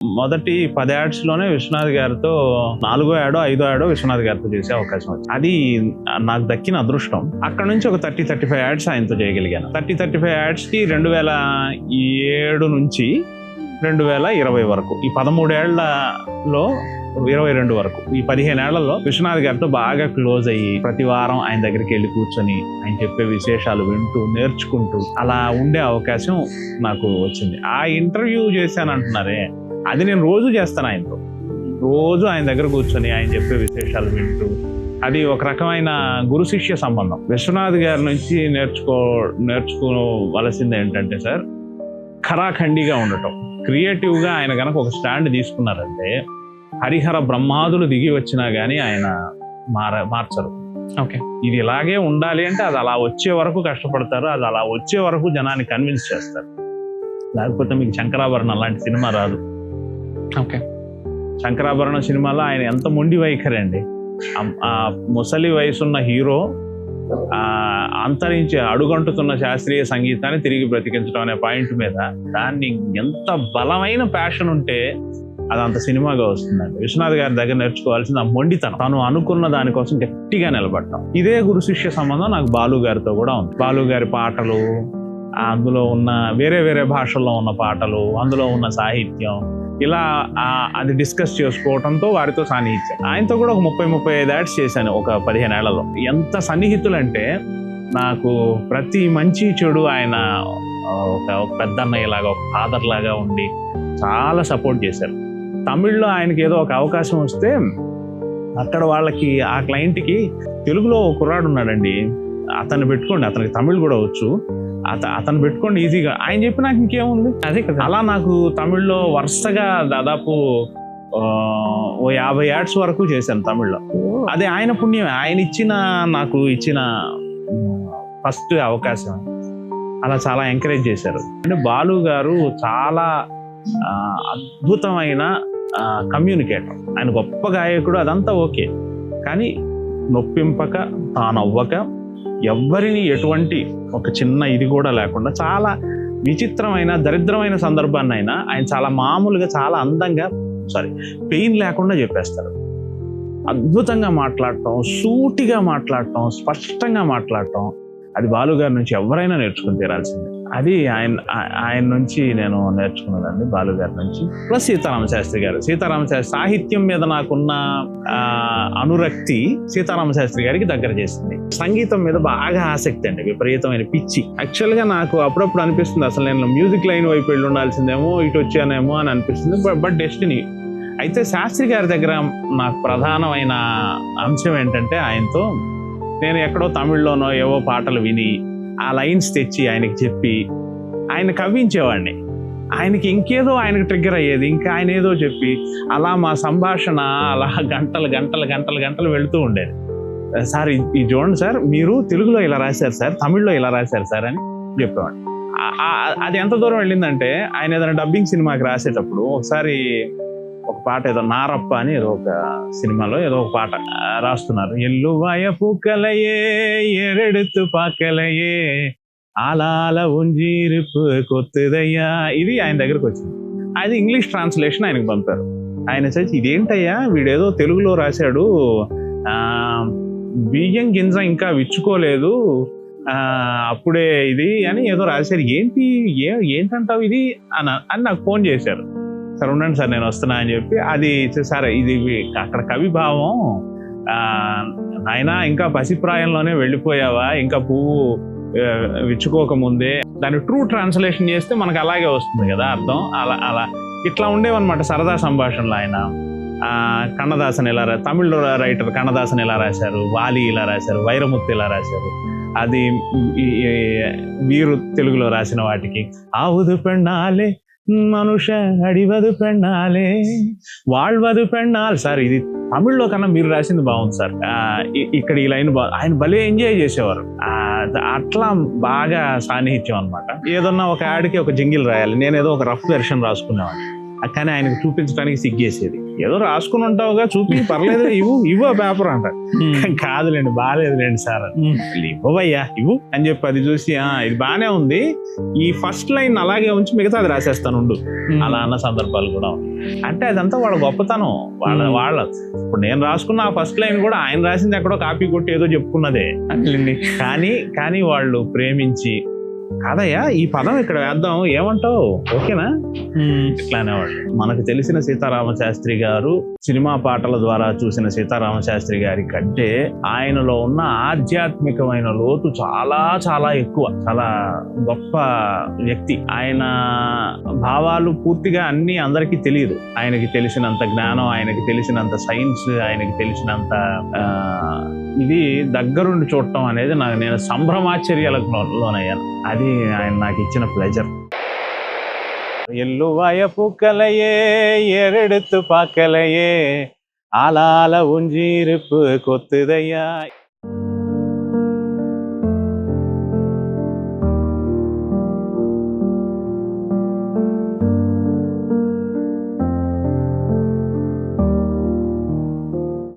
మొదటి 10 యాడ్స్ లోనే విశ్వనాథ్ గారితో 4 యాడో 5 యాడో విశ్వనాథ్ గారితో చేసే అవకాశం వచ్చింది. అది నాకు దక్కిన అదృష్టం. అక్కడ నుంచి ఒక 30-35 యాడ్స్ ఆయనతో చేయగలిగాను. 30-35 యాడ్స్ కి 2007 నుంచి 2020 వరకు, ఈ 13 ఏళ్లలో 22 వరకు, ఈ 15 ఏళ్లలో విశ్వనాథ్ గారితో బాగా క్లోజ్ అయ్యి ప్రతి వారం ఆయన దగ్గరికి వెళ్ళి కూర్చొని ఆయన చెప్పే విశేషాలు వింటూ నేర్చుకుంటూ అలా ఉండే అవకాశం నాకు వచ్చింది. ఆ ఇంటర్వ్యూ చేశానంటున్నారే, అది నేను రోజు చేస్తాను ఆయనతో. రోజు ఆయన దగ్గర కూర్చొని ఆయన చెప్పే విశేషాలు వింటూ, అది ఒక రకమైన గురు శిష్య సంబంధం. విశ్వనాథ్ గారి నుంచి నేర్చుకోవలసింది ఏంటంటే సార్, ఖరాఖండిగా ఉండటం. క్రియేటివ్గా ఆయన కనుక ఒక స్టాండ్ తీసుకున్నారంటే హరిహర బ్రహ్మాదులు దిగి వచ్చినా కానీ ఆయన మార్చరు. ఓకే, ఇది ఇలాగే ఉండాలి అంటే అది అలా వచ్చే వరకు కష్టపడతారు, అది అలా వచ్చే వరకు జనాన్ని కన్విన్స్ చేస్తారు. లేకపోతే మీకు శంకరాభరణం లాంటి సినిమా రాదు. ఓకే, శంకరాభరణం సినిమాలో ఆయన ఎంత మొండి వైఖరి అండి. ఆ ముసలి వయసున్న హీరో అంతరించి అడుగంటుతున్న శాస్త్రీయ సంగీతాన్ని తిరిగి బ్రతికించడం అనే పాయింట్ మీద దాన్ని ఎంత బలమైన ప్యాషన్ ఉంటే అది అంత సినిమాగా వస్తుందండి. విశ్వనాథ్ గారి దగ్గర నేర్చుకోవాల్సింది ఆ మొండితనం, తను అనుకున్న దానికోసం గట్టిగా నిలబడటం. ఇదే గురు శిష్య సంబంధం నాకు బాలు గారితో కూడా ఉంది. బాలు గారి పాటలు, అందులో ఉన్న వేరే వేరే భాషల్లో ఉన్న పాటలు, అందులో ఉన్న సాహిత్యం, ఇలా అది డిస్కస్ చేసుకోవడంతో వారితో సాన్నిహిత్యం. ఆయనతో కూడా ఒక 30-35 యాడ్స్ చేశాను ఒక 15 ఏళ్లలో. ఎంత సన్నిహితులంటే నాకు ప్రతి మంచి చెడు ఆయన ఒక పెద్ద అన్నయ్యలాగా, ఒక ఫాదర్ లాగా ఉండి చాలా సపోర్ట్ చేశారు. తమిళ్లో ఆయనకి ఏదో ఒక అవకాశం వస్తే అక్కడ వాళ్ళకి, ఆ క్లయింట్కి తెలుగులో ఒక కుర్రాడు ఉన్నాడండి, అతన్ని పెట్టుకోండి, అతనికి తమిళ్ కూడా వచ్చు, అతను పెట్టుకోండి ఈజీగా, ఆయన చెప్పి నాకు ఇంకేముంది. అదే కదా, అలా నాకు తమిళ్లో వరుసగా దాదాపు 50 యాడ్స్ వరకు చేశాను తమిళ్లో. అదే ఆయన పుణ్యమే, ఆయన నాకు ఇచ్చిన ఫస్ట్ అవకాశం. అలా చాలా ఎంకరేజ్ చేశారు. అంటే బాలు గారు చాలా అద్భుతమైన కమ్యూనికేటర్. ఆయన గొప్ప గాయకుడు, అదంతా ఓకే, కానీ నొప్పింపక తానవ్వక ఎవ్వరిని ఎటువంటి ఒక చిన్న ఇది కూడా లేకుండా చాలా విచిత్రమైన దరిద్రమైన సందర్భాన్ని అయినా ఆయన చాలా మామూలుగా, చాలా అందంగా, పెయిన్ లేకుండా చెప్పేస్తారు. అద్భుతంగా మాట్లాడటం, సూటిగా మాట్లాడటం, స్పష్టంగా మాట్లాడటం, అది బాలు గారి నుంచి ఎవరైనా నేర్చుకుని తీరాల్సిందే. అది ఆయన నుంచి నేను నేర్చుకున్నదండి, బాలు గారి నుంచి. ప్లస్ సీతారామశాస్త్రి గారు. సీతారామశాస్త్రి సాహిత్యం మీద నాకున్న అనురక్తి సీతారామశాస్త్రి గారికి దగ్గర చేసింది. సంగీతం మీద బాగా ఆసక్తి అండి, విపరీతమైన పిచ్చి. యాక్చువల్గా నాకు అప్పుడప్పుడు అనిపిస్తుంది, అసలు నేను మ్యూజిక్ లైన్ వైపు వెళ్ళి ఉండాల్సిందేమో, ఇటు వచ్చానేమో అని అనిపిస్తుంది. But destiny. అయితే శాస్త్రి గారి దగ్గర నాకు ప్రధానమైన అంశం ఏంటంటే, ఆయనతో నేను ఎక్కడో తమిళ్లోనో ఏవో పాటలు విని ఆ లైన్స్ తెచ్చి ఆయనకి చెప్పి ఆయన కవ్వించేవాడిని. ఆయనకి ఇంకేదో ఆయనకు ట్రిగ్గర్ అయ్యేది, ఇంకా ఆయన ఏదో చెప్పి అలా మా సంభాషణ అలా గంటలు వెళుతూ ఉండేది. సార్ ఇది చూడండి సార్, మీరు తెలుగులో ఇలా రాశారు సార్, తమిళ్లో ఇలా రాశారు సార్ అని చెప్పేవాడు. అది ఎంత దూరం వెళ్ళిందంటే, ఆయన ఏదైనా డబ్బింగ్ సినిమాకి రాసేటప్పుడు ఒకసారి ఒక పాట, ఏదో నారప్ప అని ఏదో ఒక సినిమాలో ఏదో ఒక పాట రాస్తున్నారు. ఎల్లువాయ పూకలయే ఎరెడుతు పాకలయే ఆలాల ఉంజీరుపు కొత్తదయ్యా, ఇది ఆయన దగ్గరకు వచ్చింది. అది ఇంగ్లీష్ ట్రాన్స్లేషన్ ఆయనకు పంపారు. ఆయన వచ్చి, ఇదేంటయ్యా వీడేదో తెలుగులో రాశాడు, బియ్యం గింజ ఇంకా విచ్చుకోలేదు అప్పుడే ఇది అని ఏదో రాశారు, ఏంటంటావు ఇది అని నాకు ఫోన్ చేశారు. సార్ ఉండండి సార్, నేను వస్తున్నా అని చెప్పి, అది సార్ ఇది అక్కడ కవి భావం, నాయనా ఇంకా పసిప్రాయంలోనే వెళ్ళిపోయావా, ఇంకా పువ్వు విచ్చుకోకముందే, దాన్ని ట్రూ ట్రాన్స్లేషన్ చేస్తే మనకు అలాగే వస్తుంది కదా అర్థం. అలా ఇట్లా ఉండేవన్నమాట సరదా సంభాషణలు. ఆయన కన్నదాసన్ ఇలా తమిళ్ రైటర్ కన్నదాసన్ ఇలా రాశారు, వాలి ఇలా రాశారు, వైరముత్తు ఇలా రాశారు, అది వీరు తెలుగులో రాసిన వాటికి ఆవుదు పెన్నాలే మనుష అడివదు పెన్నాలే వాళ్ళవదు పెన్నాలి. సార్ ఇది తమిళ్లో కన్నా మీరు రాసింది బాగుంది సార్, ఇక్కడ ఈ లైన్ ఆయన భలే ఎంజాయ్ చేసేవారు. అట్లా బాగా సాన్నిహిత్యం అనమాట. ఏదన్నా ఒక యాడ్కి ఒక జింగిల్ రాయాలి, నేను ఏదో ఒక రఫ్ వెర్షన్ రాసుకునేవాడిని, కానీ ఆయనకు చూపించడానికి సిగ్గేసేది. ఏదో రాసుకుని ఉంటావుగా చూపి పర్లేదు ఇవ్వు ఆ పేపర్ అంట. కాదులేండి బాగాలేదులేండి సార్ ఇవ్వయ్యా ఇవ్వు అని చెప్పి అది చూసి ఇది బాగానే ఉంది, ఈ ఫస్ట్ లైన్ అలాగే ఉంచి మిగతా అది రాసేస్తానుండు అలా అన్న సందర్భాలు కూడా ఉన్నాయి. అంటే అదంతా వాళ్ళ గొప్పతనం, వాళ్ళ ఇప్పుడు నేను రాసుకున్న ఆ ఫస్ట్ లైన్ కూడా ఆయన రాసింది ఎక్కడో కాపీ కొట్టి ఏదో చెప్పుకున్నదే. కానీ వాళ్ళు ప్రేమించి కాదయ్యా ఈ పదం ఇక్కడ వేద్దాం ఏమంటావు ఓకేనా ఇట్లా అనేవాళ్ళు. మనకు తెలిసిన సీతారామశాస్త్రి గారు సినిమా పాటల ద్వారా చూసిన సీతారామశాస్త్రి గారి కంటే ఆయనలో ఉన్న ఆధ్యాత్మికమైన లోతు చాలా చాలా ఎక్కువ, చాలా గొప్ప వ్యక్తి. ఆయన భావాలు పూర్తిగా అన్ని అందరికీ తెలియదు. ఆయనకి తెలిసినంత జ్ఞానం, ఆయనకి తెలిసినంత సైన్స్, ఆయనకి తెలిసినంత ఇది దగ్గరుండి చూడటం అనేది నేను సంభ్రమాశ్చర్యాలకు లోనయ్యాను. అది ఆయన నాకు ఇచ్చిన ప్లెజర్. ఎల్లువాయ పూక్కలయే ఎరెడుతు పాకలయే ఆలాల ఉంజీరుపు కొత్తదయ్యా.